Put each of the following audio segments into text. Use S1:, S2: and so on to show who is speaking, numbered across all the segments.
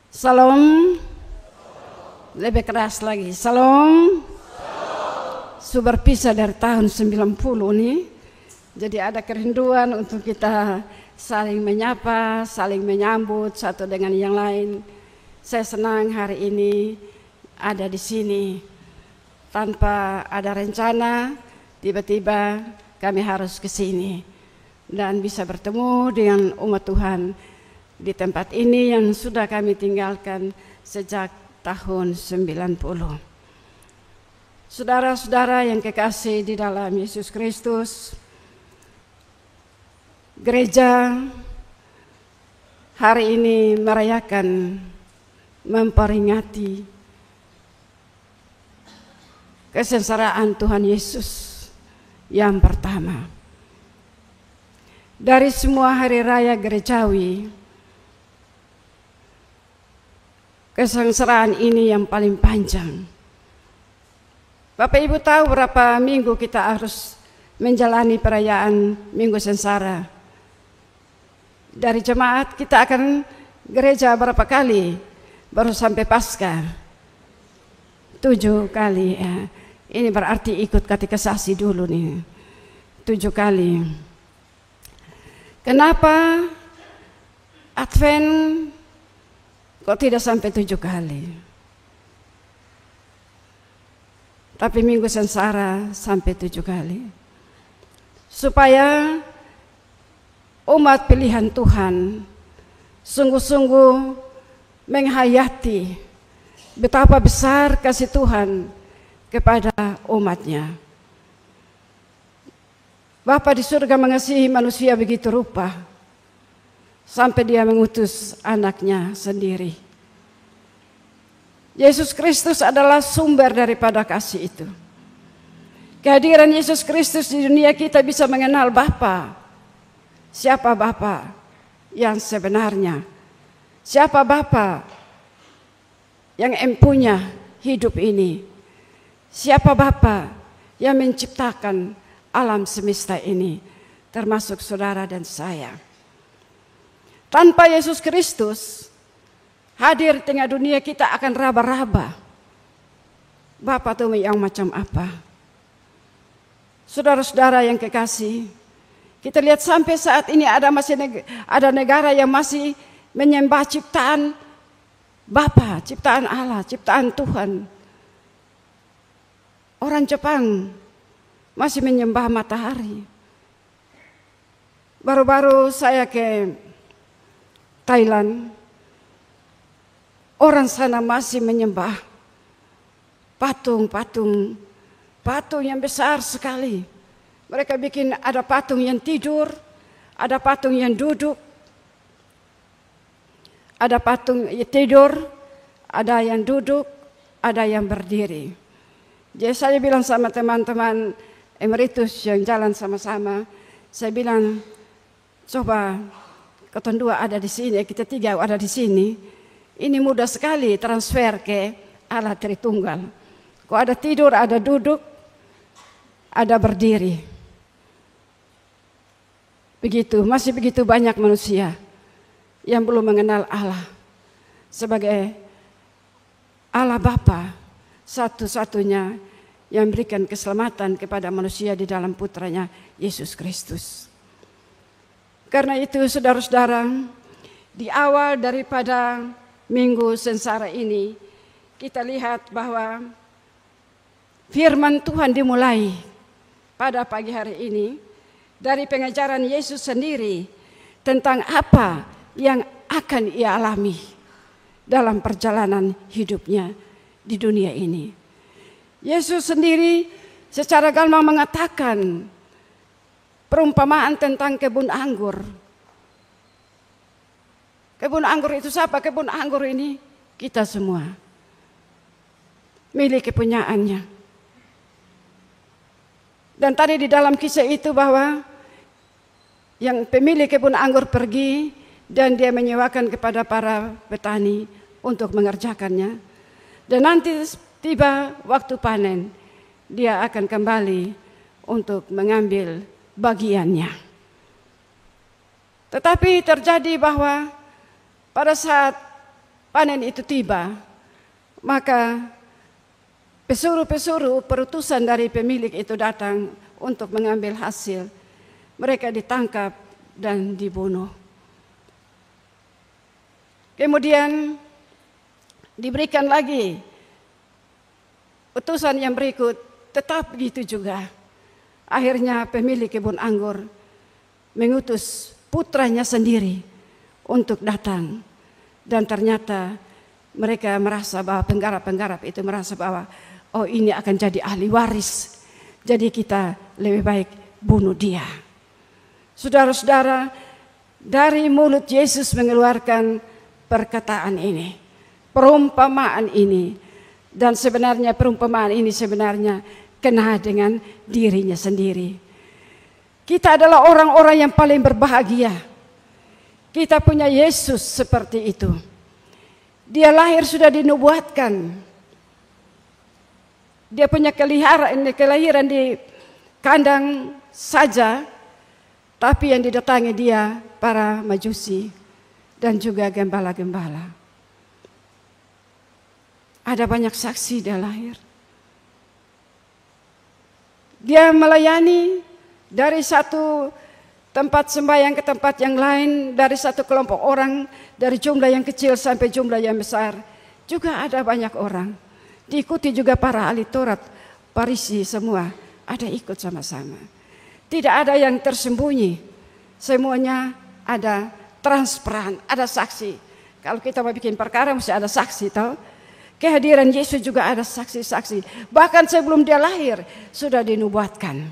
S1: Salam. Lebih keras lagi. Salam. Sudah berpisah dari tahun 90 nih. Jadi ada kerinduan untuk kita saling menyapa, saling menyambut satu dengan yang lain. Saya senang hari ini ada di sini. Tanpa ada rencana, tiba-tiba kami harus ke sini dan bisa bertemu dengan umat Tuhan di tempat ini yang sudah kami tinggalkan sejak tahun 90. Saudara-saudara yang kekasih di dalam Yesus Kristus, gereja hari ini merayakan, memperingati kesengsaraan Tuhan Yesus yang pertama. Dari semua hari raya gerejawi, kesengsaraan ini yang paling panjang. Bapak Ibu tahu berapa minggu kita harus menjalani perayaan Minggu Sengsara. Dari jemaat kita akan gereja berapa kali baru sampai Paskah? 7 kali ya. Ini berarti ikut katekisasi dulu nih. 7 kali. Kenapa Advent kok tidak sampai 7 kali? Tapi Minggu Sengsara sampai 7 kali. Supaya umat pilihan Tuhan sungguh-sungguh menghayati betapa besar kasih Tuhan kepada umatnya. Bapa di surga mengasihi manusia begitu rupa sampai dia mengutus anaknya sendiri. Yesus Kristus adalah sumber daripada kasih itu. Kehadiran Yesus Kristus di dunia kita bisa mengenal Bapa. Siapa Bapa yang sebenarnya? Siapa Bapa yang empunya hidup ini? Siapa Bapa yang menciptakan alam semesta ini, termasuk saudara dan saya? Tanpa Yesus Kristus hadir tengah dunia, kita akan raba-raba. Bapak tuh yang macam apa? Saudara-saudara yang kekasih, kita lihat sampai saat ini ada negara yang masih menyembah ciptaan Bapa, ciptaan Allah, ciptaan Tuhan. Orang Jepang masih menyembah matahari. Baru-baru saya ke Thailand, orang sana masih menyembah patung yang besar sekali. Mereka bikin ada patung yang tidur, ada patung yang duduk, ada patung yang tidur, ada yang duduk, ada yang berdiri. Jadi saya bilang sama teman-teman emeritus yang jalan sama-sama, saya bilang, coba kalian 2 ada di sini, kita 3 ada di sini. Ini mudah sekali transfer ke Allah Tritunggal. Kok ada tidur, ada duduk, ada berdiri. Begitu, masih begitu banyak manusia yang belum mengenal Allah sebagai Allah Bapa, satu-satunya yang memberikan keselamatan kepada manusia di dalam putranya Yesus Kristus. Karena itu saudara-saudara, di awal daripada Minggu Sengsara ini, kita lihat bahwa firman Tuhan dimulai pada pagi hari ini dari pengajaran Yesus sendiri tentang apa yang akan ia alami dalam perjalanan hidupnya di dunia ini. Yesus sendiri secara gamblang mengatakan perumpamaan tentang kebun anggur. Kebun anggur itu siapa? Kebun anggur ini kita semua, milik kepunyaannya. Dan tadi di dalam kisah itu bahwa yang pemilik kebun anggur pergi dan dia menyewakan kepada para petani untuk mengerjakannya. Dan nanti tiba waktu panen, dia akan kembali untuk mengambil bagiannya. Tetapi terjadi bahwa pada saat panen itu tiba, maka pesuruh-pesuruh perutusan dari pemilik itu datang untuk mengambil hasil. Mereka ditangkap dan dibunuh. Kemudian diberikan lagi utusan yang berikut, tetap begitu juga. Akhirnya pemilik kebun anggur mengutus putranya sendiri untuk datang. Dan ternyata mereka merasa bahwa penggarap-penggarap itu merasa bahwa oh ini akan jadi ahli waris. Jadi kita lebih baik bunuh dia. Saudara-saudara, dari mulut Yesus mengeluarkan perkataan ini, perumpamaan ini. Dan sebenarnya perumpamaan ini sebenarnya kena dengan dirinya sendiri. Kita adalah orang-orang yang paling berbahagia. Kita punya Yesus seperti itu. Dia lahir sudah dinubuatkan. Dia punya kelahiran di kandang saja, tapi yang didatangi dia para majusi dan juga gembala-gembala. Ada banyak saksi dia lahir. Dia melayani dari satu tempat sembahyang ke tempat yang lain, dari satu kelompok orang, dari jumlah yang kecil sampai jumlah yang besar. Juga ada banyak orang. Diikuti juga para ahli Taurat, Farisi semua ada ikut sama-sama. Tidak ada yang tersembunyi. Semuanya ada transparan, ada saksi. Kalau kita mau bikin perkara mesti ada saksi, tahu? Kehadiran Yesus juga ada saksi-saksi. Bahkan sebelum dia lahir sudah dinubuatkan.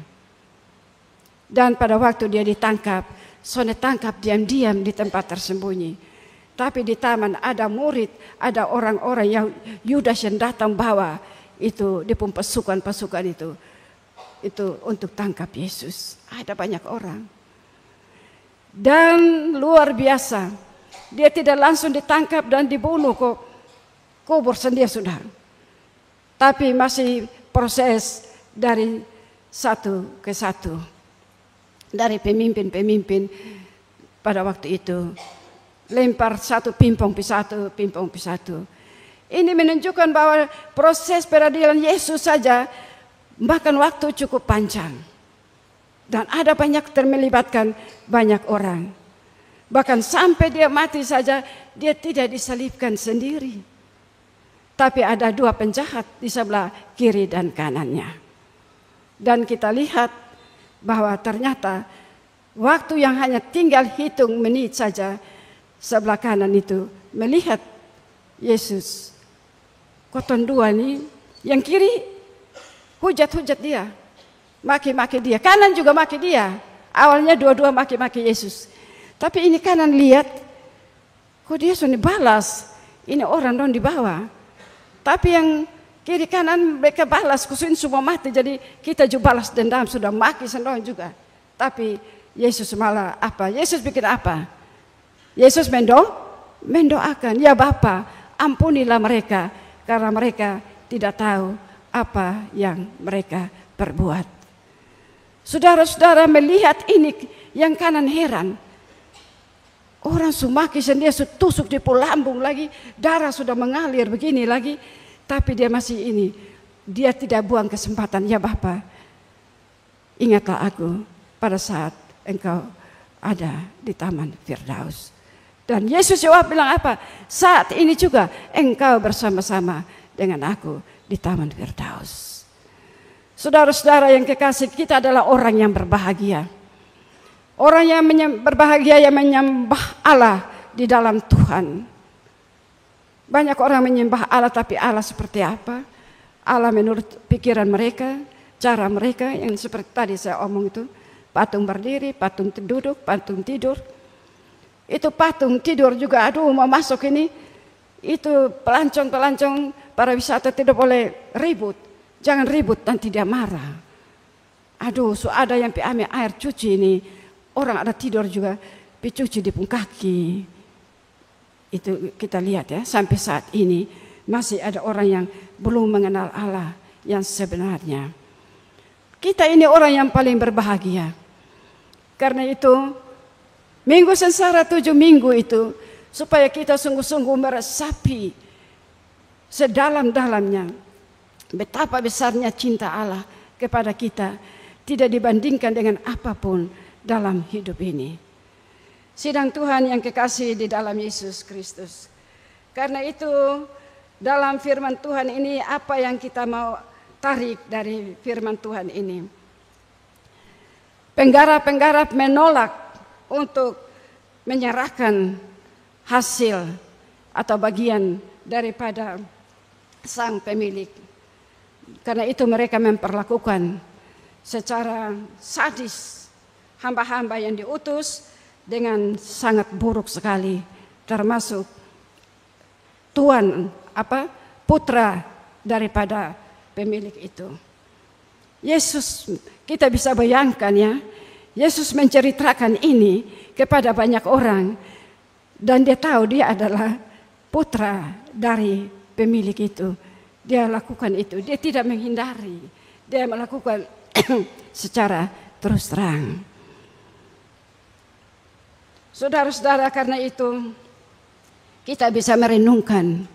S1: Dan pada waktu dia ditangkap, Soalnya tangkap diam-diam di tempat tersembunyi. Tapi di taman ada murid, ada orang-orang yang Yudas yang datang bawa itu di pasukan-pasukan itu untuk tangkap Yesus. Ada banyak orang. Dan luar biasa, dia tidak langsung ditangkap dan dibunuh kok, kubur sendiri sudah. Tapi masih proses dari satu ke satu. Dari pemimpin-pemimpin pada waktu itu. Lempar satu pimpong pe satu. Ini menunjukkan bahwa proses peradilan Yesus saja makan waktu cukup panjang. Dan ada banyak terlibatkan banyak orang. Bahkan sampai dia mati saja dia tidak disalibkan sendiri. Tapi ada dua penjahat di sebelah kiri dan kanannya. Dan kita lihat bahwa ternyata waktu yang hanya tinggal hitung menit saja, sebelah kanan itu melihat Yesus. Koton dua nih, yang kiri hujat-hujat dia, maki-maki dia, kanan juga maki dia. Awalnya dua-dua maki-maki Yesus. Tapi ini kanan lihat, kok dia sudah balas, ini orang dong di bawah. Tapi yang kiri kanan mereka balas, kusuin semua mati. Jadi kita juga balas dendam, sudah maki sendiri juga. Tapi Yesus malah apa? Yesus bikin apa? Yesus mendoakan, ya Bapa, ampunilah mereka karena mereka tidak tahu apa yang mereka perbuat. Saudara-saudara melihat ini, yang kanan heran. Orang sumaki sendiri tusuk di lambung lagi, darah sudah mengalir begini lagi, tapi dia masih ini. Dia tidak buang kesempatan, ya Bapa, ingatlah aku pada saat engkau ada di Taman Firdaus. Dan Yesus jawab bilang apa? Saat ini juga engkau bersama-sama dengan aku di Taman Firdaus. Saudara-saudara yang kekasih, kita adalah orang yang berbahagia. Orang yang berbahagia yang menyembah Allah di dalam Tuhan. Banyak orang menyembah Allah, tapi Allah seperti apa? Allah menurut pikiran mereka, cara mereka yang seperti tadi saya omong itu. Patung berdiri, patung duduk, patung tidur. Itu patung tidur juga, aduh mau masuk ini. Itu pelancong-pelancong para wisata tidak boleh ribut. Jangan ribut, nanti dia marah. Aduh, ada yang ambil air cuci ini. Orang ada tidur juga, dicuci di pung kaki. Itu kita lihat ya, sampai saat ini masih ada orang yang belum mengenal Allah yang sebenarnya. Kita ini orang yang paling berbahagia. Karena itu, minggu sengsara 7 minggu itu supaya kita sungguh-sungguh meresapi sedalam-dalamnya betapa besarnya cinta Allah kepada kita, tidak dibandingkan dengan apapun dalam hidup ini. Sidang Tuhan yang kekasih di dalam Yesus Kristus. Karena itu dalam firman Tuhan ini, apa yang kita mau tarik dari firman Tuhan ini? Penggarap-penggarap menolak untuk menyerahkan hasil atau bagian daripada sang pemilik. Karena itu mereka memperlakukan secara sadis hamba-hamba yang diutus dengan sangat buruk sekali, termasuk putra daripada pemilik itu. Yesus, kita bisa bayangkan ya, Yesus menceritakan ini kepada banyak orang dan dia tahu dia adalah putra dari pemilik itu. Dia lakukan itu, dia tidak menghindari, dia melakukan secara terus terang. Saudara-saudara, karena itu kita bisa merenungkan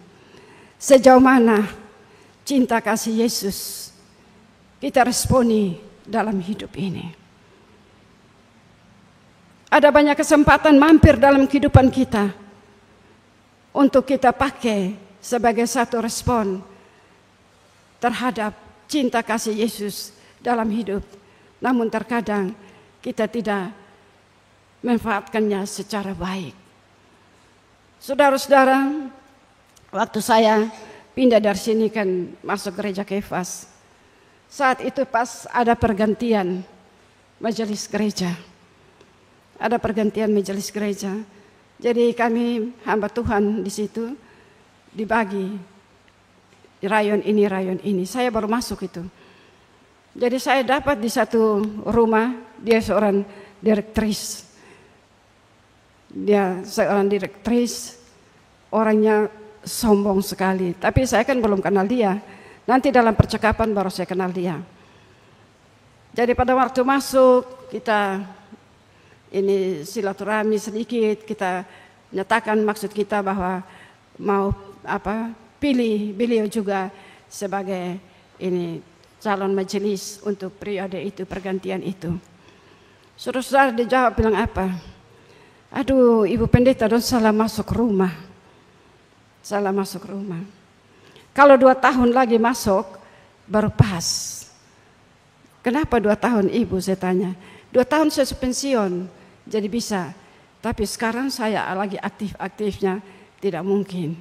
S1: sejauh mana cinta kasih Yesus kita responi dalam hidup ini. Ada banyak kesempatan mampir dalam kehidupan kita untuk kita pakai sebagai satu respon terhadap cinta kasih Yesus dalam hidup. Namun terkadang kita tidak memanfaatkannya secara baik. Saudara-saudara, waktu saya pindah dari sini kan masuk gereja Kefas. Saat itu pas ada pergantian majelis gereja. Ada pergantian majelis gereja. Jadi kami hamba Tuhan di situ dibagi rayon ini. Saya baru masuk itu. Jadi saya dapat di satu rumah, dia seorang direktris. Dia seorang direktris, orangnya sombong sekali. Tapi saya kan belum kenal dia. Nanti dalam percakapan baru saya kenal dia. Jadi pada waktu masuk kita ini silaturahmi sedikit, kita nyatakan maksud kita bahwa mau pilih beliau juga sebagai ini calon majelis untuk periode itu, pergantian itu. Saudara-saudara dijawab bilang apa? Aduh, Ibu Pendeta, dong salah masuk rumah. Salah masuk rumah. Kalau 2 tahun lagi masuk, baru pas. Kenapa 2 tahun Ibu, saya tanya. 2 tahun saya pensiun, jadi bisa. Tapi sekarang saya lagi aktif-aktifnya, tidak mungkin.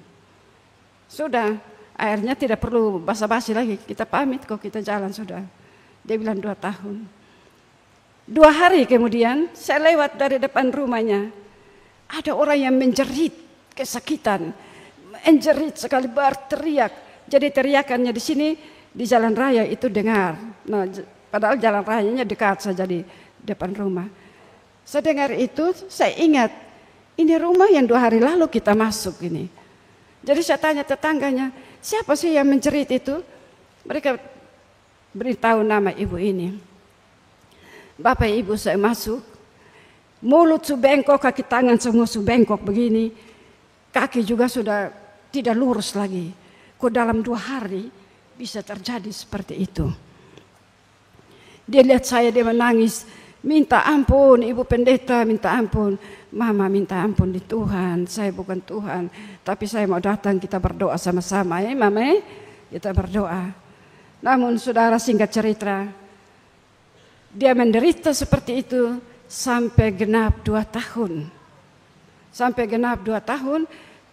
S1: Sudah, akhirnya tidak perlu basa-basi lagi. Kita pamit kok, kita jalan sudah. Dia bilang 2 tahun. 2 hari kemudian, saya lewat dari depan rumahnya. Ada orang yang menjerit kesakitan, menjerit sekali, berteriak. Jadi teriakannya di sini di jalan raya itu dengar. Nah, padahal jalan rayanya dekat saja di depan rumah. Saya dengar itu, saya ingat ini rumah yang 2 hari lalu kita masuk ini. Jadi saya tanya tetangganya, siapa sih yang menjerit itu? Mereka beritahu nama ibu ini. Bapak ibu saya masuk. Mulut su bengkok, kaki tangan semua su bengkok begini. Kaki juga sudah tidak lurus lagi. Kok dalam 2 hari bisa terjadi seperti itu. Dia lihat saya, dia menangis. Minta ampun Ibu Pendeta, minta ampun. Mama minta ampun di Tuhan, saya bukan Tuhan. Tapi saya mau datang, kita berdoa sama-sama ya Mama. Kita berdoa. Namun saudara, singkat cerita, dia menderita seperti itu sampai genap 2 tahun. Sampai genap 2 tahun,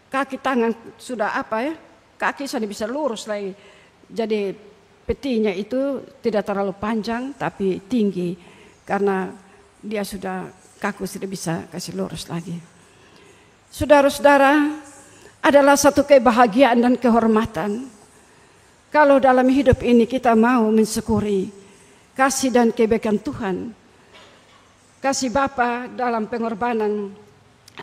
S1: kaki tangan sudah kaki sudah bisa lurus lagi. Jadi petinya itu tidak terlalu panjang tapi tinggi. Karena dia sudah kaku, sudah bisa kasih lurus lagi. Saudara-saudara, adalah satu kebahagiaan dan kehormatan. Kalau dalam hidup ini kita mau mensyukuri kasih dan kebaikan Tuhan. Kasih Bapa dalam pengorbanan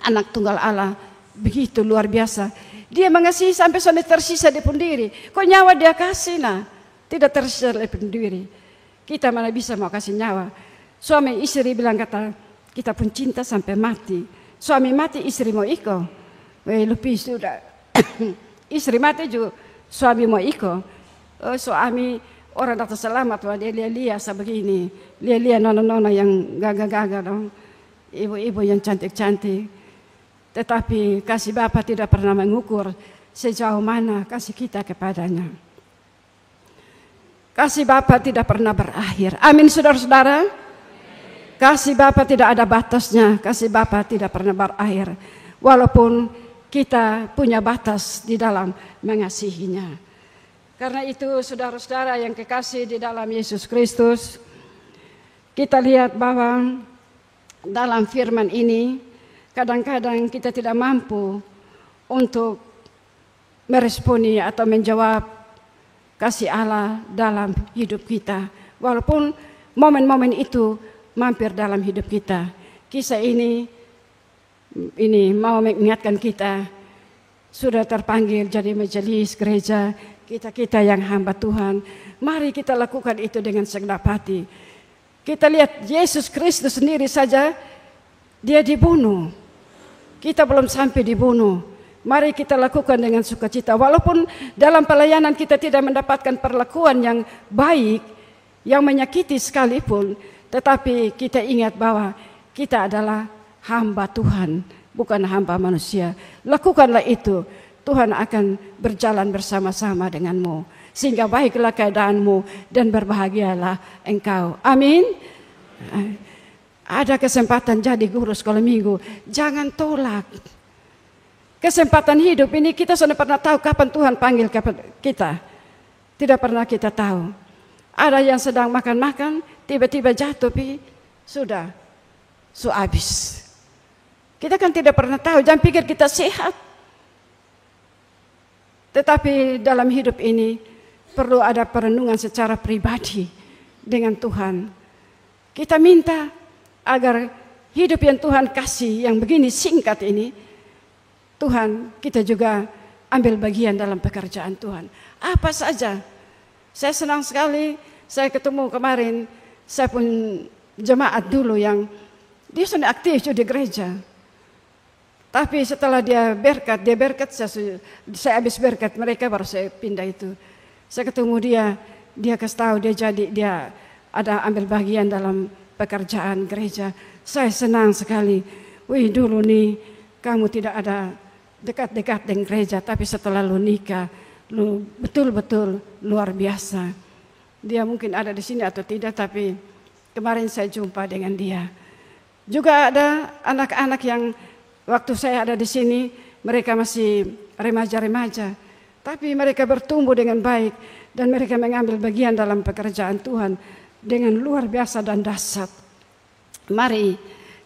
S1: anak tunggal Allah begitu luar biasa. Dia mengasihi sampai tersisa di pun diri. Kok nyawa dia kasih tidak tersisa di pun diri. Kita mana bisa mau kasih nyawa. Suami istri bilang kata kita pun cinta sampai mati. Suami mati istri mau ikut. Lebih sudah istri mati juga suami mau ikut. Suami orang datang selamat, wah dia lihat sebegini, lihat nona-nona yang gagah-gagah dong, ibu-ibu yang cantik-cantik. Tetapi kasih Bapa tidak pernah mengukur sejauh mana kasih kita kepadanya. Kasih Bapa tidak pernah berakhir. Amin, saudara-saudara. Kasih Bapa tidak ada batasnya. Kasih Bapa tidak pernah berakhir. Walaupun kita punya batas di dalam mengasihinya. Karena itu saudara-saudara yang kekasih di dalam Yesus Kristus, kita lihat bahwa dalam firman ini kadang-kadang kita tidak mampu untuk meresponi atau menjawab kasih Allah dalam hidup kita. Walaupun momen-momen itu mampir dalam hidup kita. Kisah ini mau mengingatkan kita sudah terpanggil jadi majelis gereja, kita yang hamba Tuhan. Mari kita lakukan itu dengan segenap hati. Kita lihat Yesus Kristus sendiri saja, dia dibunuh. Kita belum sampai dibunuh. Mari kita lakukan dengan sukacita. Walaupun dalam pelayanan kita tidak mendapatkan perlakuan yang baik, yang menyakiti sekalipun, tetapi kita ingat bahwa kita adalah hamba Tuhan, bukan hamba manusia. Lakukanlah itu. Tuhan akan berjalan bersama-sama denganmu. Sehingga baiklah keadaanmu dan berbahagialah engkau. Amin. Ada kesempatan jadi guru sekolah minggu, jangan tolak. Kesempatan hidup ini kita sudah pernah tahu kapan Tuhan panggil kita. Tidak pernah kita tahu. Ada yang sedang makan-makan, tiba-tiba jatuh, sudah habis. Kita kan tidak pernah tahu, jangan pikir kita sehat. Tetapi dalam hidup ini perlu ada perenungan secara pribadi dengan Tuhan. Kita minta agar hidup yang Tuhan kasih yang begini singkat ini, Tuhan kita juga ambil bagian dalam pekerjaan Tuhan. Apa saja. Saya senang sekali, saya ketemu kemarin, saya pun jemaat dulu yang dia sudah aktif di gereja. Tapi setelah dia berkat saya habis berkat mereka baru saya pindah itu. Saya ketemu dia kasih tahu dia ada ambil bagian dalam pekerjaan gereja. Saya senang sekali. Wih, dulu nih kamu tidak ada dekat-dekat dengan gereja, tapi setelah lu nikah, lu betul-betul luar biasa. Dia mungkin ada di sini atau tidak, tapi kemarin saya jumpa dengan dia. Juga ada anak-anak yang waktu saya ada di sini, mereka masih remaja-remaja, tapi mereka bertumbuh dengan baik dan mereka mengambil bagian dalam pekerjaan Tuhan dengan luar biasa dan dahsyat. Mari,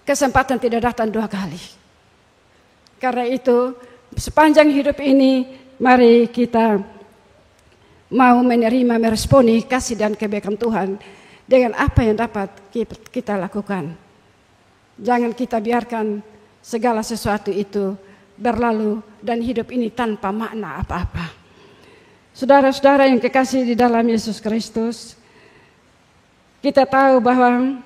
S1: kesempatan tidak datang dua kali. Karena itu, sepanjang hidup ini, mari kita mau menerima, meresponi kasih dan kebaikan Tuhan dengan apa yang dapat kita lakukan. Jangan kita biarkan segala sesuatu itu berlalu dan hidup ini tanpa makna apa-apa. Saudara-saudara yang kekasih di dalam Yesus Kristus, kita tahu bahwa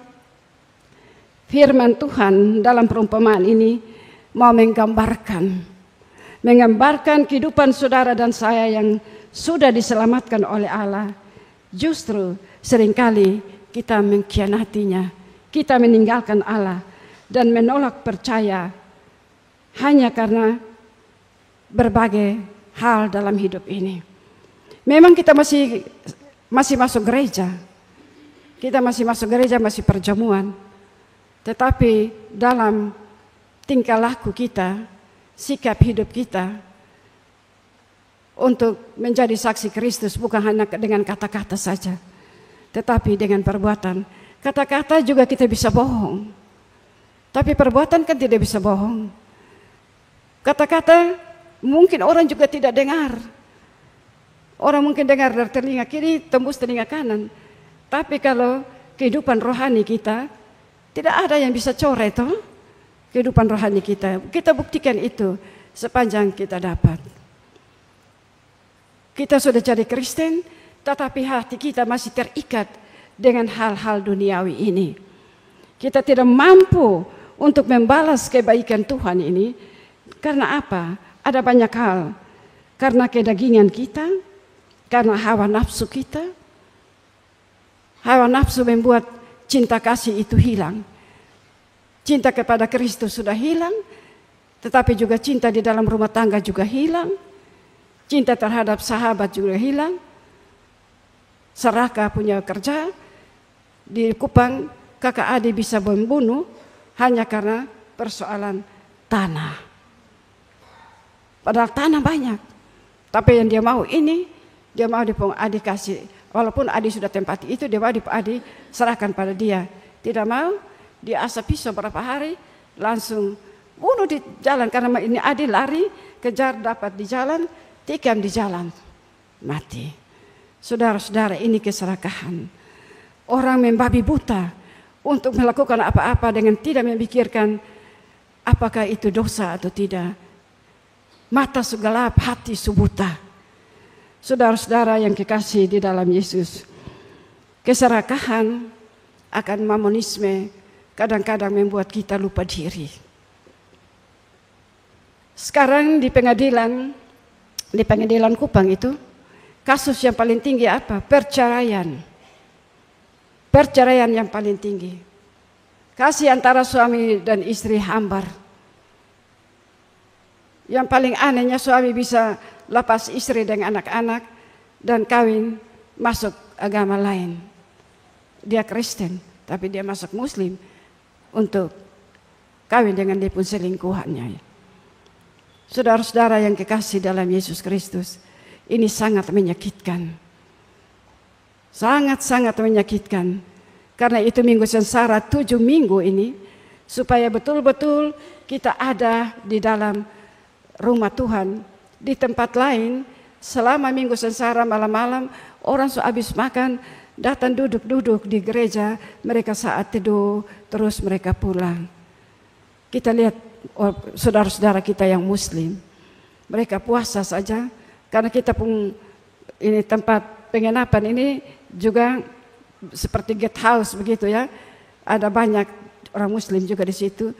S1: firman Tuhan dalam perumpamaan ini mau menggambarkan kehidupan saudara dan saya yang sudah diselamatkan oleh Allah. Justru seringkali kita mengkhianatinya, kita meninggalkan Allah dan menolak percaya hanya karena berbagai hal dalam hidup ini. Memang kita masih masuk gereja. Kita masih masuk gereja, masih perjamuan. Tetapi dalam tingkah laku kita, sikap hidup kita untuk menjadi saksi Kristus bukan hanya dengan kata-kata saja, tetapi dengan perbuatan. Kata-kata juga kita bisa bohong, tapi perbuatan kan tidak bisa bohong. Kata-kata mungkin orang juga tidak dengar. Orang mungkin dengar dari telinga kiri tembus telinga kanan. Tapi kalau kehidupan rohani kita, tidak ada yang bisa coret toh kehidupan rohani kita. Kita buktikan itu sepanjang kita dapat. Kita sudah jadi Kristen, tetapi hati kita masih terikat dengan hal-hal duniawi ini. Kita tidak mampu untuk membalas kebaikan Tuhan ini Karena apa? Ada banyak hal. Karena kedagingan kita, karena hawa nafsu kita. Hawa nafsu membuat cinta kasih itu hilang. Cinta kepada Kristus sudah hilang, tetapi juga cinta di dalam rumah tangga juga hilang. Cinta terhadap sahabat juga hilang. Seraka punya kerja, di Kupang kakak adik bisa membunuh hanya karena persoalan tanah. Padahal tanah banyak, tapi yang dia mau ini, dia mau adik kasih. Walaupun adik sudah tempati itu, dia mau adik serahkan pada dia. Tidak mau, dia asap pisau berapa hari, langsung bunuh di jalan. Karena ini adik lari, kejar dapat di jalan, tikam di jalan, mati. Saudara-saudara, ini keserakahan. Orang membabi buta untuk melakukan apa-apa dengan tidak memikirkan apakah itu dosa atau tidak. Mata segelap, hati sebuta. Saudara-saudara yang kekasih di dalam Yesus, keserakahan akan mamonisme kadang-kadang membuat kita lupa diri. Sekarang di pengadilan Kupang itu, kasus yang paling tinggi apa? Perceraian. Perceraian yang paling tinggi. Kasih antara suami dan istri hambar. Yang paling anehnya suami bisa lepas istri dengan anak-anak dan kawin masuk agama lain. Dia Kristen, tapi dia masuk Muslim untuk kawin dengan dia pun selingkuhannya. Saudara-saudara yang kekasih dalam Yesus Kristus, ini sangat menyakitkan. Sangat-sangat menyakitkan. Karena itu Minggu Sengsara 7 minggu ini, supaya betul-betul kita ada di dalam rumah Tuhan. Di tempat lain, selama Minggu Sengsara malam-malam, orang habis makan, datang duduk-duduk di gereja, mereka saat teduh, terus mereka pulang. Kita lihat saudara-saudara kita yang Muslim, mereka puasa saja, karena kita pun ini tempat penginapan ini juga seperti guest house begitu ya, ada banyak orang Muslim juga di situ.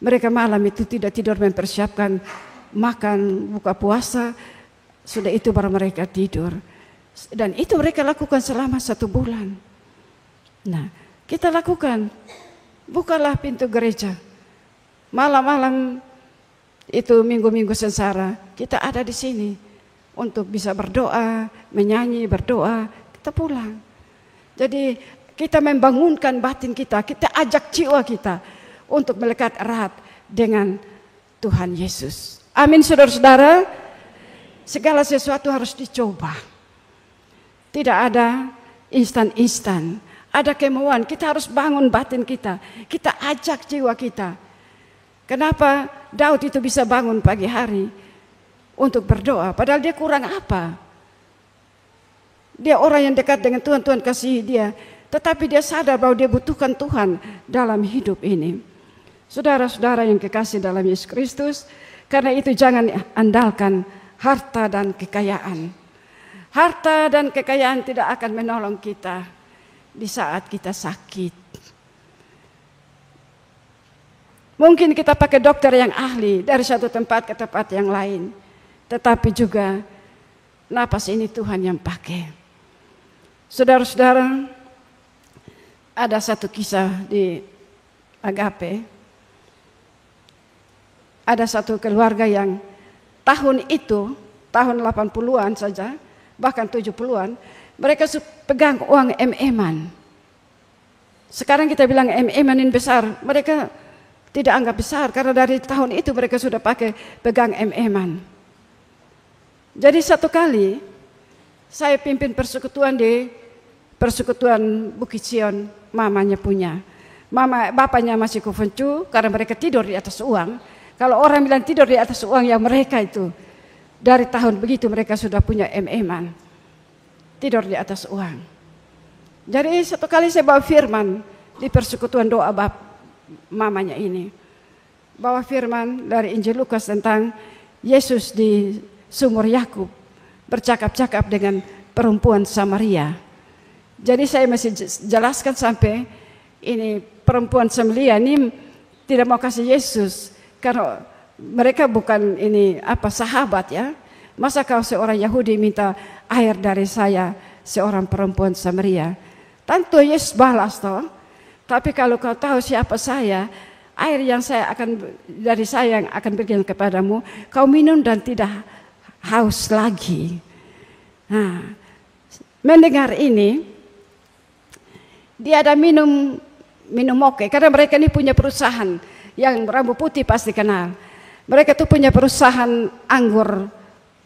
S1: Mereka malam itu tidak tidur mempersiapkan makan buka puasa, sudah itu baru mereka tidur. Dan itu mereka lakukan selama 1 bulan. Nah, kita lakukan, bukalah pintu gereja. Malam-malam itu Minggu-Minggu Sengsara, kita ada di sini untuk bisa berdoa, menyanyi, berdoa, kita pulang. Jadi kita membangunkan batin kita, kita ajak jiwa kita untuk melekat erat dengan Tuhan Yesus. Amin saudara-saudara, segala sesuatu harus dicoba. Tidak ada instan-instan, ada kemauan, kita harus bangun batin kita, kita ajak jiwa kita. Kenapa Daud itu bisa bangun pagi hari untuk berdoa, padahal dia kurang apa? Dia orang yang dekat dengan Tuhan, Tuhan kasih dia, tetapi dia sadar bahwa dia butuhkan Tuhan dalam hidup ini. Saudara-saudara yang kekasih dalam Yesus Kristus, karena itu jangan andalkan harta dan kekayaan. Harta dan kekayaan tidak akan menolong kita di saat kita sakit. Mungkin kita pakai dokter yang ahli dari satu tempat ke tempat yang lain, tetapi juga napas ini Tuhan yang pakai. Saudara-saudara, ada satu kisah di Agape. Ada satu keluarga yang tahun itu, tahun 80-an saja, bahkan 70-an, mereka pegang uang MM-an. Sekarang kita bilang MM-an ini besar, mereka tidak anggap besar karena dari tahun itu mereka sudah pakai pegang MM-an. Jadi satu kali saya pimpin persekutuan di Persekutuan Bukit Sion, mamanya punya. Bapaknya masih kufencu karena mereka tidur di atas uang. Kalau orang bilang tidur di atas uang, ya mereka itu dari tahun begitu mereka sudah punya MM-an. Tidur di atas uang. Jadi satu kali saya bawa firman di persekutuan doa mamanya ini. Bawa firman dari Injil Lukas tentang Yesus di sumur Yakub bercakap-cakap dengan perempuan Samaria. Jadi saya masih jelaskan sampai ini perempuan Samaria ini tidak mau kasih Yesus karena mereka bukan ini sahabat ya. Masa kau seorang Yahudi minta air dari saya, seorang perempuan Samaria? Tentu Yesus balas toh. Tapi kalau kau tahu siapa saya, air yang dari saya yang akan berikan kepadamu, kau minum dan tidak haus lagi. Nah, mendengar ini, dia ada minum oke, karena mereka ini punya perusahaan yang rambut putih pasti kenal. Mereka tuh punya perusahaan anggur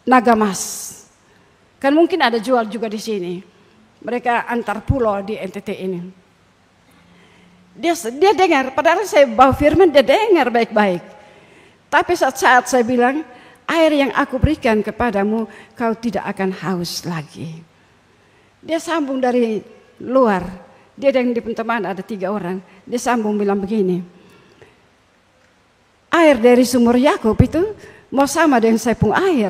S1: Nagamas. Kan mungkin ada jual juga di sini. Mereka antar pulau di NTT ini. Dia dengar, padahal saya bawa firman, dia dengar baik-baik. Tapi saat saya bilang, air yang aku berikan kepadamu, kau tidak akan haus lagi. Dia sambung dari luar. Dia dan di teman ada 3 orang. Dia sambung bilang begini, air dari sumur Yakub itu mau sama dengan saipung air.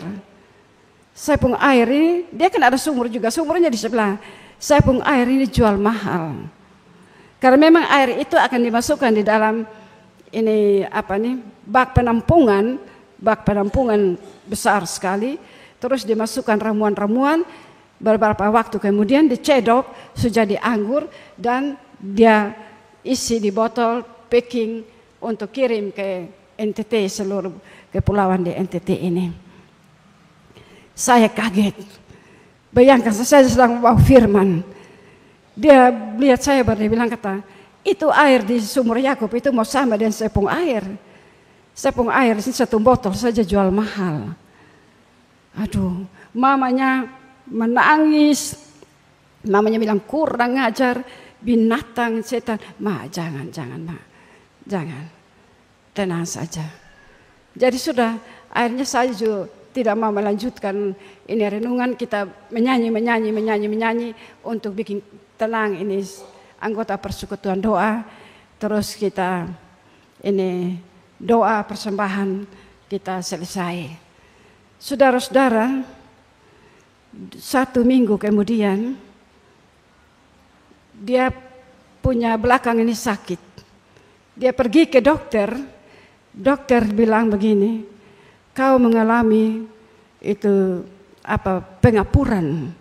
S1: Saipung air ini, dia kan ada sumur juga, sumurnya di sebelah. Saipung air ini jual mahal. Karena memang air itu akan dimasukkan di dalam ini bak penampungan besar sekali, terus dimasukkan ramuan-ramuan, beberapa waktu kemudian dicedok sudah di anggur dan dia isi di botol packing untuk kirim ke NTT, seluruh kepulauan di NTT ini. Saya kaget, bayangkan saya sedang bawa firman. Dia lihat saya baru bilang kata, itu air di sumur Yakub itu mau sama dengan sepung air. Sepung air ini 1 botol saja jual mahal. Aduh, mamanya menangis. Mamanya bilang kurang ngajar, binatang, setan. Ma, jangan ma, jangan. Tenang saja. Jadi sudah, akhirnya saya juga tidak mau melanjutkan ini renungan, kita menyanyi untuk bikin tenang ini anggota persekutuan doa. Terus kita ini doa persembahan kita selesai. Saudara-saudara, 1 minggu kemudian dia punya belakang ini sakit. Dia pergi ke dokter. Dokter bilang begini, kau mengalami itu pengapuran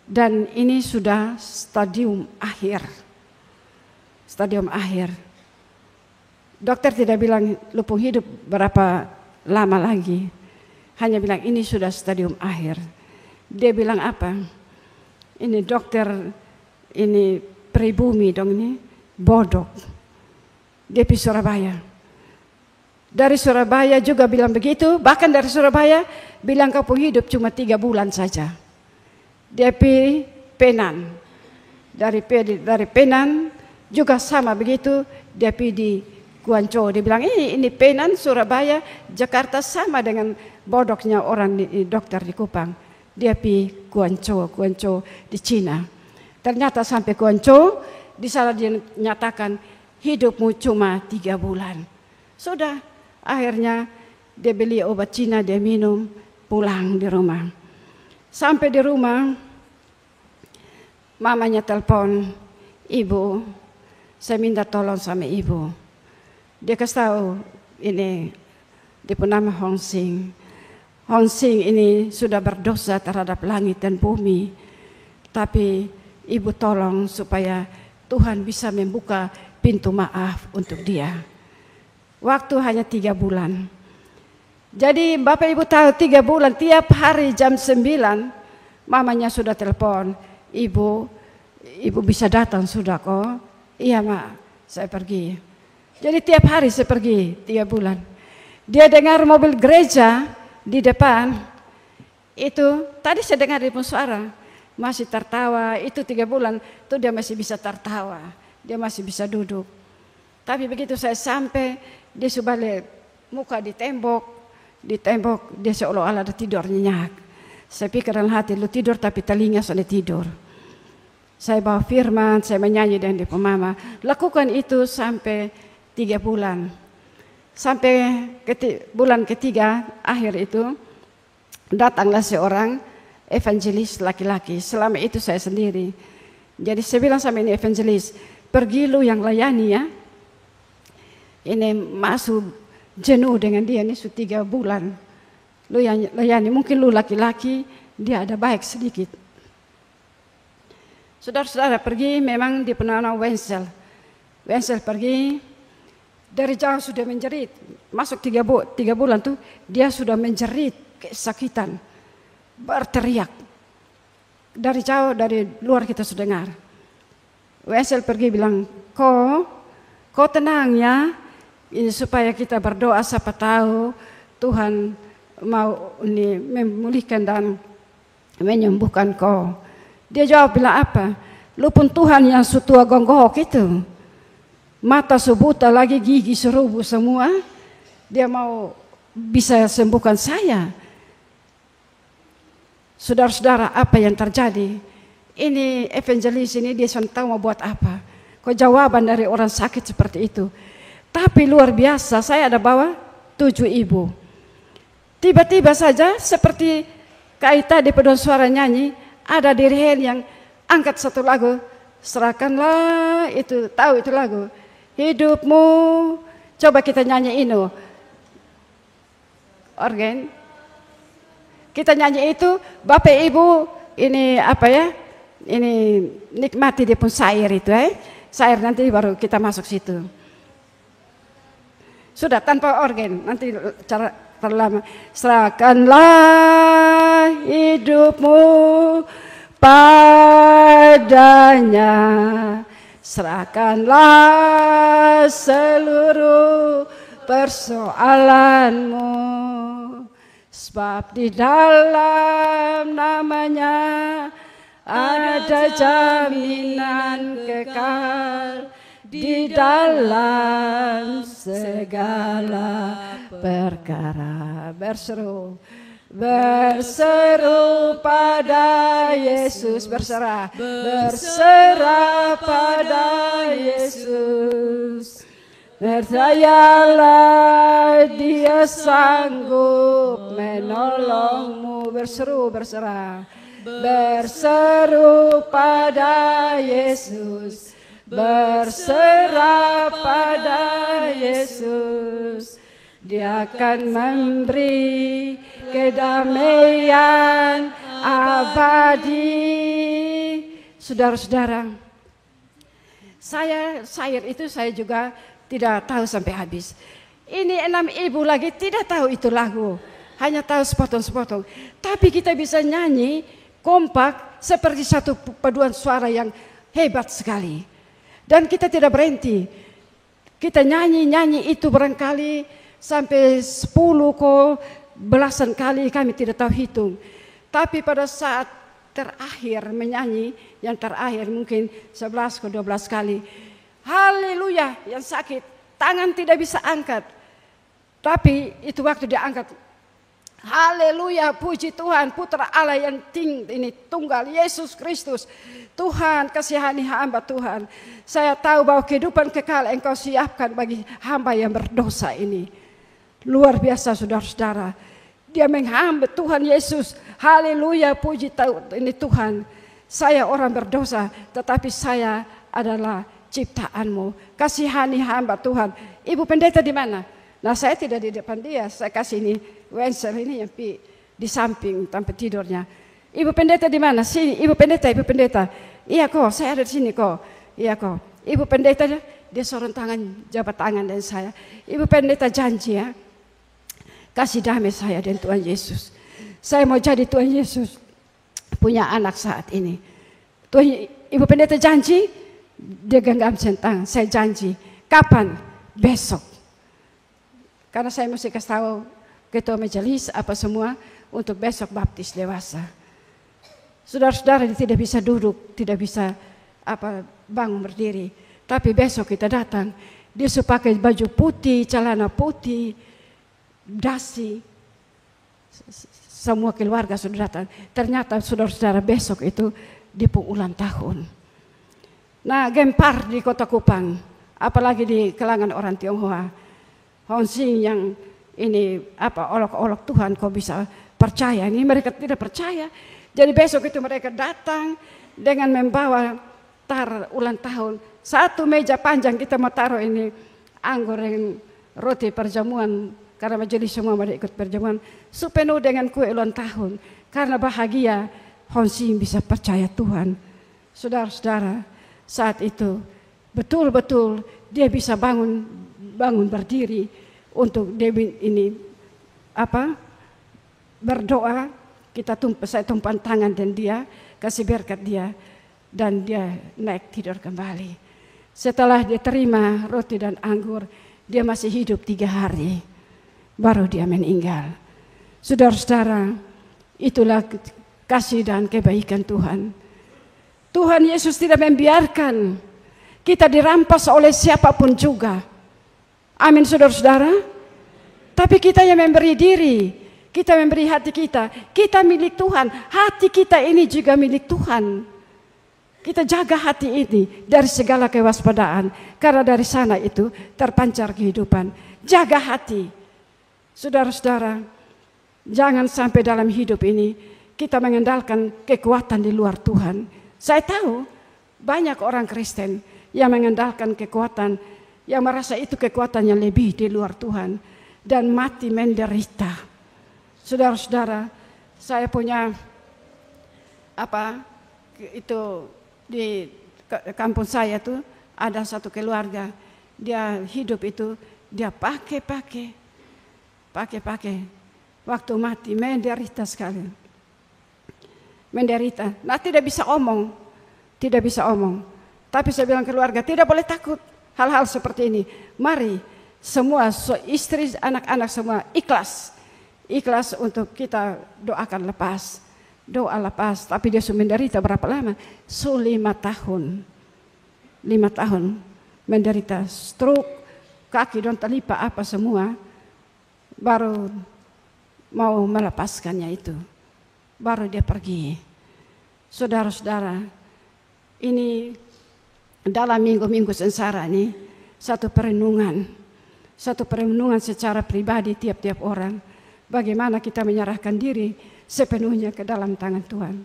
S1: dan ini sudah stadium akhir. Stadium akhir. Dokter tidak bilang lupung hidup berapa lama lagi, hanya bilang ini sudah stadium akhir. Dia bilang apa? Ini dokter ini pribumi dong, ini bodoh. Dia di Surabaya. Dari Surabaya juga bilang begitu, bahkan dari Surabaya bilang kau hidup cuma 3 bulan saja. Dia pilih Penan, dari Penan juga sama begitu, dia pilih di Guangzhou. Dia bilang ini Penan, Surabaya, Jakarta sama dengan bodohnya orang dokter di Kupang. Dia pilih Guangzhou di Cina. Ternyata sampai Guangzhou, di sana dia nyatakan hidupmu cuma 3 bulan. Sudah. Akhirnya dia beli obat Cina, dia minum, pulang di rumah. Sampai di rumah, mamanya telepon, ibu, saya minta tolong sama ibu. Dia kasih tahu ini, dia bernama Hong Sing. Hong Sing ini sudah berdosa terhadap langit dan bumi. Tapi ibu tolong supaya Tuhan bisa membuka pintu maaf untuk dia. Waktu hanya 3 bulan. Jadi Bapak Ibu tahu 3 bulan tiap hari jam 9 mamanya sudah telepon. Ibu bisa datang sudah kok. Iya mak, saya pergi. Jadi tiap hari saya pergi 3 bulan. Dia dengar mobil gereja di depan. Itu tadi saya dengar di suara. Masih tertawa, itu 3 bulan itu dia masih bisa tertawa. Dia masih bisa duduk. Tapi begitu saya sampai, dia sudah balik muka di tembok dia seolah-olah ada tidur nyenyak. Saya pikir dalam hati, lu tidur tapi telinga sudah tidur. Saya bawa firman, saya menyanyi dengan dia mama. Lakukan itu sampai 3 bulan. Sampai bulan ketiga akhir itu datanglah seorang evangelis laki-laki. Selama itu saya sendiri. Jadi saya bilang sama ini evangelis, pergi lu yang layani ya. Ini masuk jenuh dengan dia ini sudah 3 bulan. Lu yang layani, mungkin lu laki-laki, dia ada baik sedikit. Saudara-saudara pergi, memang di Penana Wenzel. Wenzel pergi, dari jauh sudah menjerit. Masuk 3 bulan tuh, dia sudah menjerit kesakitan. Berteriak. Dari jauh, dari luar kita sudah dengar. Wenzel pergi bilang, kau tenang ya, ini supaya kita berdoa, siapa tahu Tuhan mau ini memulihkan dan menyembuhkan kau. Dia jawab bilang apa? Lu pun Tuhan yang sutua gonggok itu, mata sebuta lagi, gigi serubu semua, dia mau bisa sembuhkan saya. Saudara-saudara, apa yang terjadi? Ini evangelis ini dia tahu mau buat apa. Kok jawaban dari orang sakit seperti itu. Tapi luar biasa, saya ada bawa 7 ibu. Tiba-tiba saja seperti Kaita di paduan suara nyanyi, ada diri yang angkat satu lagu. Serahkanlah itu, tahu itu lagu. Hidupmu, coba kita nyanyi ini. Organ. Kita nyanyi itu, Bapak Ibu, ini apa ya? Ini nikmati dia pun sair itu Sair nanti baru kita masuk situ. Sudah tanpa organ, nanti cara terlama. Serahkanlah hidupmu padanya, serahkanlah seluruh persoalanmu, sebab di dalam namanya ada jaminan kekal di dalam segala perkara. Berseru pada Yesus, berserah pada Yesus. Percayalah dia sanggup menolongmu. Berseru pada Yesus, berserah pada Yesus. Dia akan memberi kedamaian abadi. Saudara-saudara, sair itu saya juga tidak tahu sampai habis. Ini 6 ibu lagi tidak tahu itu lagu, hanya tahu sepotong-sepotong. Tapi kita bisa nyanyi kompak seperti satu paduan suara yang hebat sekali. Dan kita tidak berhenti. Kita nyanyi itu barangkali sampai 10 belasan kali, kami tidak tahu hitung. Tapi pada saat terakhir menyanyi, yang terakhir mungkin 11 ke 12 kali. Haleluya, yang sakit, tangan tidak bisa angkat. Tapi itu waktu dia angkat. Haleluya, puji Tuhan, Putra Allah yang ini tunggal, Yesus Kristus. Tuhan, kasihani hamba Tuhan. Saya tahu bahwa kehidupan kekal Engkau siapkan bagi hamba yang berdosa ini. Luar biasa saudara-saudara. Dia menghamba Tuhan Yesus. Haleluya, puji ini Tuhan. Saya orang berdosa, tetapi saya adalah ciptaan-Mu. Kasihani hamba Tuhan. Ibu pendeta di mana? Nah, saya tidak di depan dia, saya kasih ini Wenzel ini yang di samping tempat tidurnya. Ibu pendeta di mana? Sini, ibu pendeta. Iya kok, saya ada di sini kok. Iya kok. Ibu pendeta dia sorong tangan, jabat tangan dan saya. Ibu pendeta janji ya, kasih damai saya dan Tuhan Yesus. Saya mau jadi Tuhan Yesus punya anak saat ini. Ibu pendeta janji, dia genggam tangan. Saya janji. Kapan? Besok. Karena saya mesti kasih tahu ketua majelis apa semua untuk besok baptis dewasa. Saudara-saudara tidak bisa duduk, tidak bisa bangun berdiri. Tapi besok kita datang, dia sudah pakai baju putih, celana putih, dasi. Semua keluarga sudah datang. Ternyata saudara-saudara besok itu di ulang tahun. Nah, gempar di Kota Kupang, apalagi di kalangan orang Tionghoa. Honsing yang ini olok-olok Tuhan kau bisa percaya. Ini mereka tidak percaya. Jadi besok itu mereka datang dengan membawa ulang tahun. 1 meja panjang kita mau taruh ini anggur yang roti perjamuan, karena majelis semua pada ikut perjamuan, penuh dengan kue ulang tahun. Karena bahagia, Honsi bisa percaya Tuhan. Saudara-saudara, saat itu betul-betul dia bisa bangun berdiri untuk Dewi ini berdoa. Saya tumpang tangan dan dia kasih berkat dia, dan dia naik tidur kembali. Setelah dia terima roti dan anggur, dia masih hidup 3 hari, baru dia meninggal. Saudara-saudara, itulah kasih dan kebaikan Tuhan. Tuhan Yesus tidak membiarkan kita dirampas oleh siapapun juga. Amin, saudara-saudara. Tapi kita yang memberi diri, kita memberi hati kita. Kita milik Tuhan. Hati kita ini juga milik Tuhan. Kita jaga hati ini dari segala kewaspadaan. Karena dari sana itu terpancar kehidupan. Jaga hati. Saudara-saudara, jangan sampai dalam hidup ini kita mengandalkan kekuatan di luar Tuhan. Saya tahu banyak orang Kristen yang mengandalkan kekuatan, yang merasa itu kekuatan yang lebih di luar Tuhan, dan mati menderita. Saudara-saudara, saya punya itu di kampung saya tuh ada satu keluarga, dia hidup itu dia pakai, waktu mati menderita sekali, menderita. Nah, tidak bisa omong. Tapi saya bilang keluarga, tidak boleh takut hal-hal seperti ini. Mari semua istri, anak-anak semua ikhlas untuk kita doakan lepas. Doa lepas. Tapi dia sudah menderita berapa lama? 5 tahun. 5 tahun menderita stroke, kaki dan telipak apa semua. Baru mau melepaskannya itu. Baru dia pergi. Saudara-saudara, ini dalam minggu-minggu sengsara ini satu perenungan secara pribadi tiap-tiap orang. Bagaimana kita menyerahkan diri sepenuhnya ke dalam tangan Tuhan.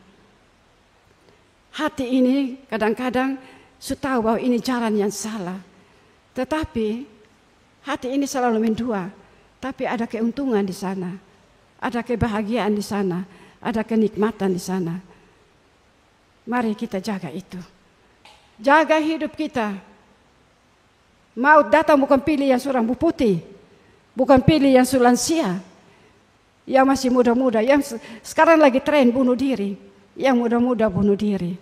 S1: Hati ini kadang-kadang sudah tahu bahwa ini jalan yang salah. Tetapi hati ini selalu mendua. Tapi ada keuntungan di sana. Ada kebahagiaan di sana. Ada kenikmatan di sana. Mari kita jaga itu. Jaga hidup kita. Maut datang bukan pilih yang sudah putih. Bukan pilih yang sudah lansia. Yang masih muda-muda, yang sekarang lagi tren bunuh diri, yang muda-muda bunuh diri.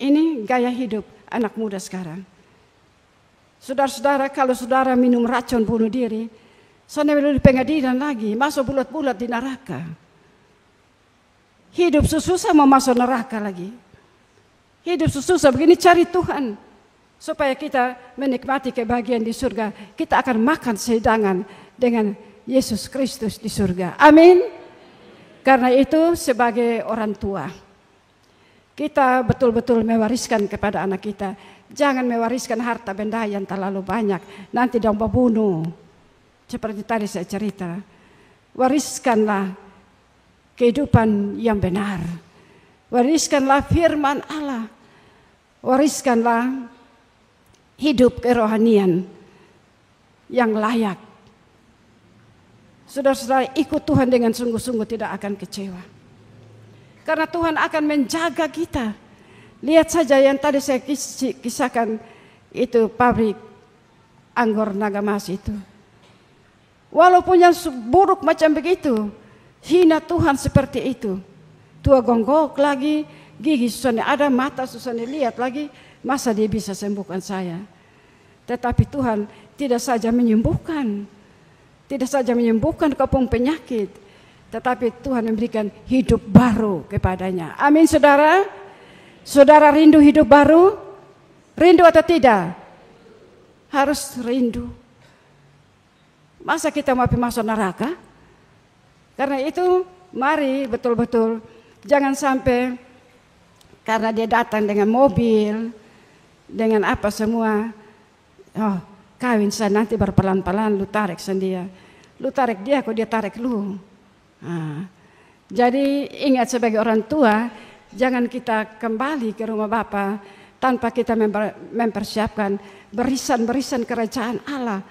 S1: Ini gaya hidup anak muda sekarang. Saudara-saudara, kalau saudara minum racun bunuh diri, sana di pengadilan lagi, masuk bulat-bulat di neraka. Hidup susah mau masuk neraka lagi. Hidup susah begini, cari Tuhan. Supaya kita menikmati kebahagiaan di surga, kita akan makan sehidangan dengan Yesus Kristus di surga. Amin. Karena itu sebagai orang tua, kita betul-betul mewariskan kepada anak kita. Jangan mewariskan harta benda yang terlalu banyak. Nanti dia membunuh. Seperti tadi saya cerita. Wariskanlah kehidupan yang benar. Wariskanlah firman Allah. Wariskanlah hidup kerohanian yang layak. Saudara-saudara, ikut Tuhan dengan sungguh-sungguh, tidak akan kecewa. Karena Tuhan akan menjaga kita. Lihat saja yang tadi saya kisahkan itu, pabrik anggur Nagamas itu. Walaupun yang buruk macam begitu, hina Tuhan seperti itu. Tua gonggok lagi, gigi susah ada, mata susah lihat lagi, masa dia bisa sembuhkan saya? Tetapi Tuhan tidak saja menyembuhkan. Tidak saja menyembuhkan kepung penyakit, tetapi Tuhan memberikan hidup baru kepadanya. Amin, saudara. Saudara rindu hidup baru? Rindu atau tidak? Harus rindu. Masa kita mau masuk neraka? Karena itu mari betul-betul jangan sampai karena dia datang dengan mobil, dengan apa semua, kawin saya nanti berpelan-pelan, lu tarik sendiri. Lu tarik dia, kok dia tarik lu. Jadi ingat sebagai orang tua, jangan kita kembali ke rumah Bapa tanpa kita mempersiapkan barisan-barisan kerajaan Allah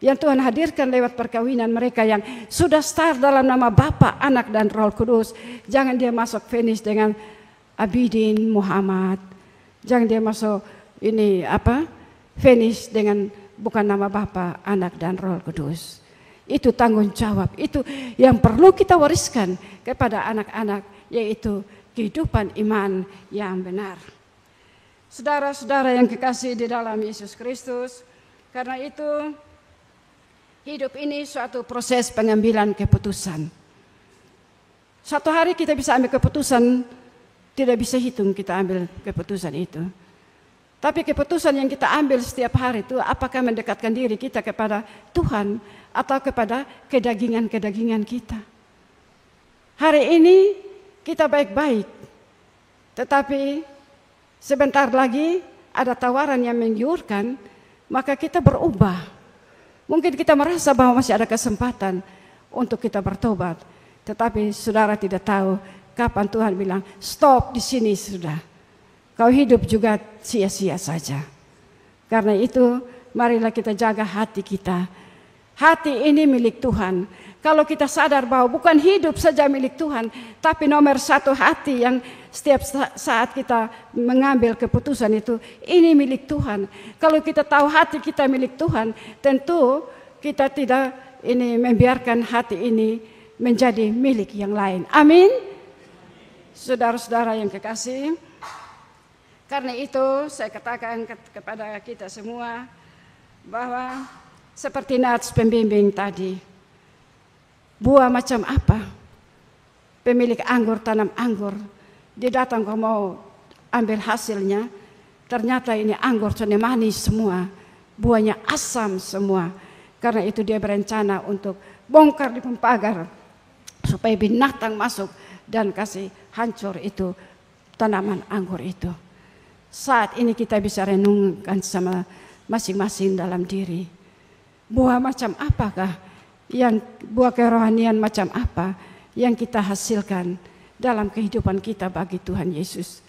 S1: yang Tuhan hadirkan lewat perkawinan mereka yang sudah start dalam nama Bapa, Anak dan Roh Kudus. Jangan dia masuk finish dengan Abidin Muhammad. Jangan dia masuk finish dengan bukan nama Bapa, Anak dan Roh Kudus. Itu tanggung jawab, itu yang perlu kita wariskan kepada anak-anak, yaitu kehidupan iman yang benar. Saudara-saudara yang kekasih di dalam Yesus Kristus, karena itu hidup ini suatu proses pengambilan keputusan. Suatu hari kita bisa ambil keputusan, tidak bisa hitung kita ambil keputusan itu. Tapi keputusan yang kita ambil setiap hari itu apakah mendekatkan diri kita kepada Tuhan atau kepada kedagingan-kedagingan kita. Hari ini kita baik-baik, tetapi sebentar lagi ada tawaran yang menggiurkan, maka kita berubah. Mungkin kita merasa bahwa masih ada kesempatan untuk kita bertobat, tetapi saudara tidak tahu kapan Tuhan bilang, stop di sini sudah. Kau hidup juga sia-sia saja. Karena itu marilah kita jaga hati kita. Hati ini milik Tuhan. Kalau kita sadar bahwa bukan hidup saja milik Tuhan, tapi nomor satu hati yang setiap saat kita mengambil keputusan itu, ini milik Tuhan. Kalau kita tahu hati kita milik Tuhan, tentu kita tidak membiarkan hati ini menjadi milik yang lain. Amin. Saudara-saudara yang kekasih, karena itu saya katakan kepada kita semua bahwa seperti nats pembimbing tadi, buah macam apa? Pemilik anggur tanam anggur, dia datang kau mau ambil hasilnya, ternyata ini anggur sudah manis semua, buahnya asam semua. Karena itu dia berencana untuk bongkar di pagar supaya binatang masuk dan kasih hancur itu tanaman anggur itu. Saat ini kita bisa renungkan sama masing-masing dalam diri. Buah macam apakah, buah kerohanian macam apa yang kita hasilkan dalam kehidupan kita bagi Tuhan Yesus?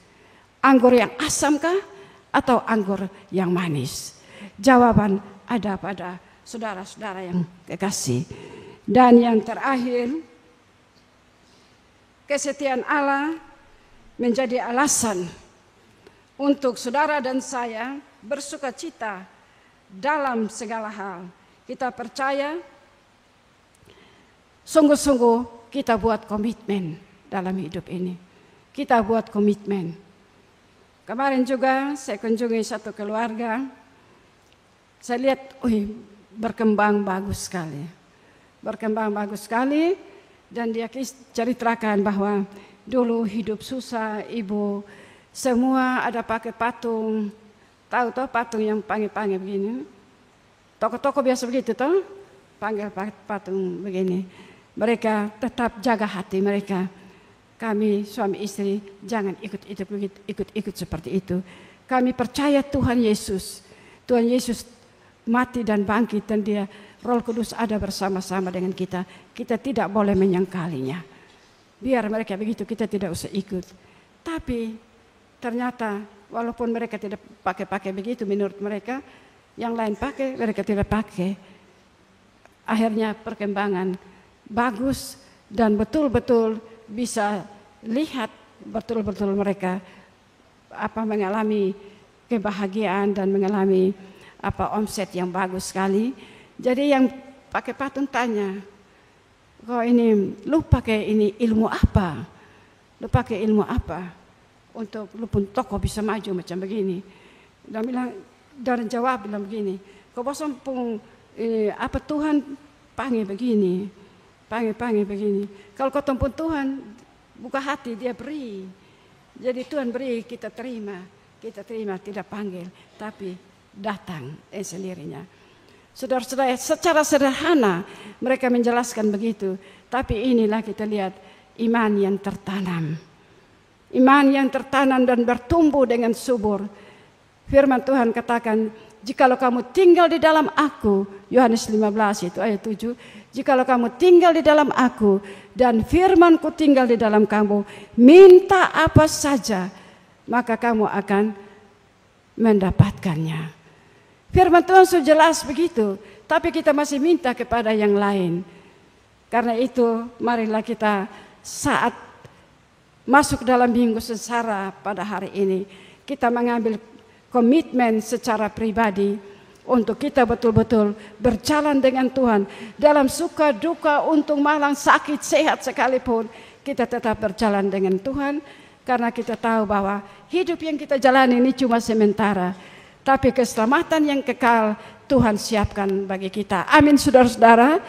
S1: Anggur yang asamkah atau anggur yang manis? Jawaban ada pada saudara-saudara yang kekasih. Dan yang terakhir, kesetiaan Allah menjadi alasan untuk saudara dan saya bersuka cita dalam segala hal. Kita percaya, sungguh-sungguh kita buat komitmen dalam hidup ini. Kita buat komitmen. Kemarin juga saya kunjungi satu keluarga. Saya lihat, berkembang bagus sekali. Berkembang bagus sekali. Dan dia ceritakan bahwa dulu hidup susah, ibu semua ada pakai patung. Tahu toh patung yang panggil-panggil begini. Toko-toko biasa begitu toh, panggil patung begini. Mereka tetap jaga hati mereka. Kami suami istri jangan ikut seperti itu. Kami percaya Tuhan Yesus. Tuhan Yesus mati dan bangkit dan dia Roh Kudus ada bersama-sama dengan kita. Kita tidak boleh menyangkalinya. Biar mereka begitu, kita tidak usah ikut. Tapi ternyata walaupun mereka tidak pakai begitu menurut mereka, yang lain pakai, mereka tidak pakai. Akhirnya perkembangan bagus dan betul-betul bisa lihat betul-betul mereka mengalami kebahagiaan dan mengalami omset yang bagus sekali. Jadi yang pakai patung tanya, lu pakai ini ilmu apa? Lu pakai ilmu apa? Untuk lu pun toko bisa maju macam begini. Dan jawab bilang begini, kau bosan pun apa Tuhan panggil begini, panggil begini. Kalau kau tempun Tuhan buka hati dia beri. Jadi Tuhan beri kita terima tidak panggil tapi datang sendirinya. Saudara-saudara, secara sederhana mereka menjelaskan begitu, tapi inilah kita lihat iman yang tertanam. Iman yang tertanam dan bertumbuh dengan subur. Firman Tuhan katakan, jikalau kamu tinggal di dalam aku, Yohanes 15 itu ayat 7, jikalau kamu tinggal di dalam aku dan firmanku tinggal di dalam kamu, minta apa saja, maka kamu akan mendapatkannya. Firman Tuhan sudah jelas begitu, tapi kita masih minta kepada yang lain. Karena itu marilah kita saat masuk dalam minggu sengsara pada hari ini, kita mengambil komitmen secara pribadi untuk kita betul-betul berjalan dengan Tuhan. Dalam suka duka, untung malang, sakit, sehat sekalipun, kita tetap berjalan dengan Tuhan. Karena kita tahu bahwa hidup yang kita jalani ini cuma sementara. Tapi keselamatan yang kekal Tuhan siapkan bagi kita. Amin, saudara-saudara.